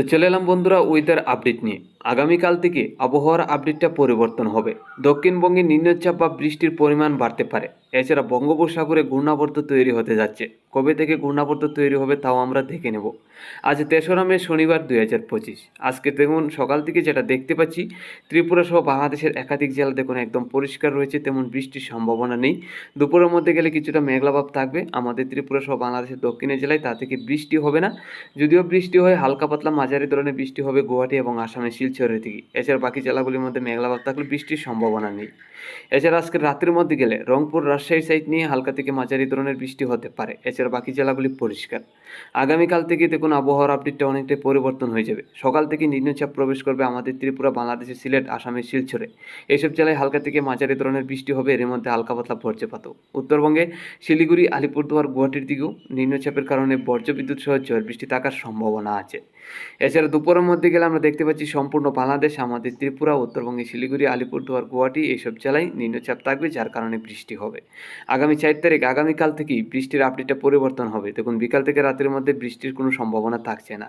তো চলে এলাম বন্ধুরা ওয়েদার আপডেট নিয়ে। আগামীকাল থেকে আবহাওয়ার আপডেটটা পরিবর্তন হবে। দক্ষিণবঙ্গে নিম্নচাপ বা বৃষ্টির পরিমাণ বাড়তে পারে। এছাড়া বঙ্গোপসাগরে ঘূর্ণাবর্ত তৈরি হতে যাচ্ছে। কবে থেকে ঘূর্ণাবর্ত তৈরি হবে তাও আমরা দেখে নেব। আজ 3রা মে শনিবার 2025। আজকে দেখুন সকাল থেকে যেটা দেখতে পাচ্ছি, ত্রিপুরা সহ বাংলাদেশের একাধিক জেলা দেখুন একদম পরিষ্কার রয়েছে, তেমন বৃষ্টির সম্ভাবনা নেই। দুপুরের মধ্যে গেলে কিছুটা মেঘলাভাব থাকবে আমাদের ত্রিপুরা সহ বাংলাদেশের দক্ষিণের জেলায়, তা থেকে বৃষ্টি হবে না। যদিও বৃষ্টি হয় হালকা পাতলা মাঝারি ধরনের বৃষ্টি হবে গুয়াহাটি এবং আসামের শিলচরের দিকে। এছাড়া বাকি জেলাগুলির মধ্যে মেঘলাভাব থাকলে বৃষ্টির সম্ভাবনা নেই। এছাড়া আজকে রাত্রির মধ্যে গেলে রংপুর রাজশাহী সাইড নিয়ে হালকা থেকে মাঝারি ধরনের বৃষ্টি হতে পারে। এছাড়া বাকি জেলাগুলি পরিষ্কার। আগামীকাল থেকে দেখুন আবহাওয়ার আপডেটটা অনেকটাই পরিবর্তন হয়ে যাবে। সকাল থেকে নিম্নচাপ প্রবেশ করবে আমাদের ত্রিপুরা, বাংলাদেশের সিলেট, আসামের শিলচরে। এইসব জেলায় হালকা থেকে মাঝারি ধরনের বৃষ্টি হবে, এর মধ্যে হালকা পাতলা বজ্রপাতও। উত্তরবঙ্গে শিলিগুড়ি, আলিপুরদুয়ার, গুয়াহাটির দিকেও নিম্নচাপের কারণে বজ্রবিদ্যুৎ সহ ঝড় বৃষ্টি থাকার সম্ভাবনা আছে। এছাড়া দুপুরের মধ্যে গেলে আমরা দেখতে পাচ্ছি সম্পূর্ণ বাংলাদেশ, আমাদের ত্রিপুরা, উত্তরবঙ্গে শিলিগুড়ি, আলিপুরদুয়ার, গুয়াহাটি এইসব জেলায় নিম্নচাপ থাকবে, যার কারণে বৃষ্টি হবে। আগামী 4 তারিখ আগামীকাল থেকেই বৃষ্টির আপডেটটা পরিবর্তন হবে। দেখুন বিকাল থেকে রাতের মধ্যে বৃষ্টির কোনো সম্ভাবনা থাকছে না।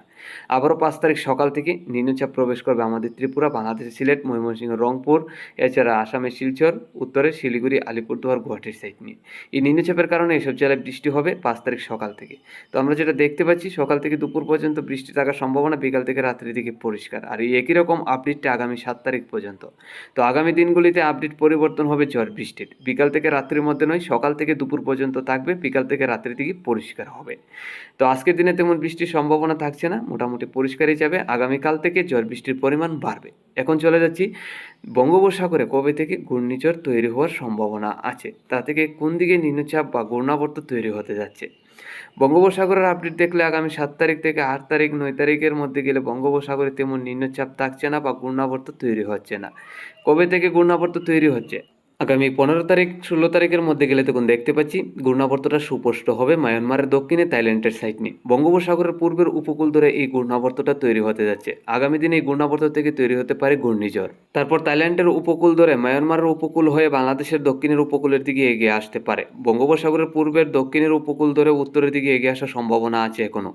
আবারও 5 তারিখ সকাল থেকে নিম্নচাপ প্রবেশ করবে আমাদের ত্রিপুরা, বাংলাদেশের সিলেট, ময়মনসিংহ, রংপুর, এছাড়া আসামের শিলচর, উত্তরে শিলিগুড়ি, আলিপুরদুয়ার, গুয়াহাটির সাইড নিয়ে। এই নিম্নচাপের কারণে এইসব জেলায় বৃষ্টি হবে 5 তারিখ সকাল থেকে। তো আমরা যেটা দেখতে পাচ্ছি, সকাল থেকে দুপুর পর্যন্ত বৃষ্টি থাকার সম্ভাবনা, বিকাল থেকে রাত্রির দিকে পরিষ্কার। আর এই একই রকম আপডেটটা আগামী 7 তারিখ পর্যন্ত। তো আগামী দিনগুলিতে আপডেট পরিবর্তন হবে ঝড় বৃষ্টির। বিকাল থেকে রাত্রির মধ্যে নয়, সকাল থেকে দুপুর পর্যন্ত থাকবে, বিকাল থেকে রাত্রির দিকে পরিষ্কার হবে। তো আজকের দিনে তেমন বৃষ্টির সম্ভাবনা থাকছে না, মোটামুটি পরিষ্কারই যাবে। আগামীকাল থেকে ঝড় বৃষ্টির পরিমাণ বাড়বে। এখন চলে যাচ্ছি বঙ্গোপসাগরে কবে থেকে ঘূর্ণিঝড় তৈরি হওয়ার সম্ভাবনা আছে, তা থেকে কোন দিকে নিম্নচাপ বা ঘূর্ণাবর্ত তৈরি হতে যাচ্ছে। বঙ্গোপসাগরের আপডেট দেখলে আগামী 7 তারিখ থেকে 8 তারিখ 9 তারিখের মধ্যে গেলে বঙ্গোপসাগরে তেমন নিম্নচাপ থাকছে না বা ঘূর্ণাবর্ত তৈরি হচ্ছে না। কবে থেকে ঘূর্ণাবর্ত তৈরি হচ্ছে, আগামী 15 তারিখ 16 তারিখের মধ্যে গেলে তখন দেখতে পাচ্ছি ঘূর্ণাবর্তটা সুস্পষ্ট হবে মায়ানমারের দক্ষিণে থাইল্যান্ডের সাইড নিয়ে। বঙ্গোপসাগরের পূর্বের উপকূল ধরে এই ঘূর্ণাবর্তটা তৈরি হতে যাচ্ছে। আগামী দিনে এই ঘূর্ণাবর্ত থেকে তৈরি হতে পারে ঘূর্ণিঝড়। তারপর থাইল্যান্ডের উপকূল ধরে মায়ানমারের উপকূল হয়ে বাংলাদেশের দক্ষিণের উপকূলের দিকে এগিয়ে আসতে পারে। বঙ্গোপসাগরের পূর্বের দক্ষিণের উপকূল ধরে উত্তরের দিকে এগিয়ে আসার সম্ভাবনা আছে এখনো।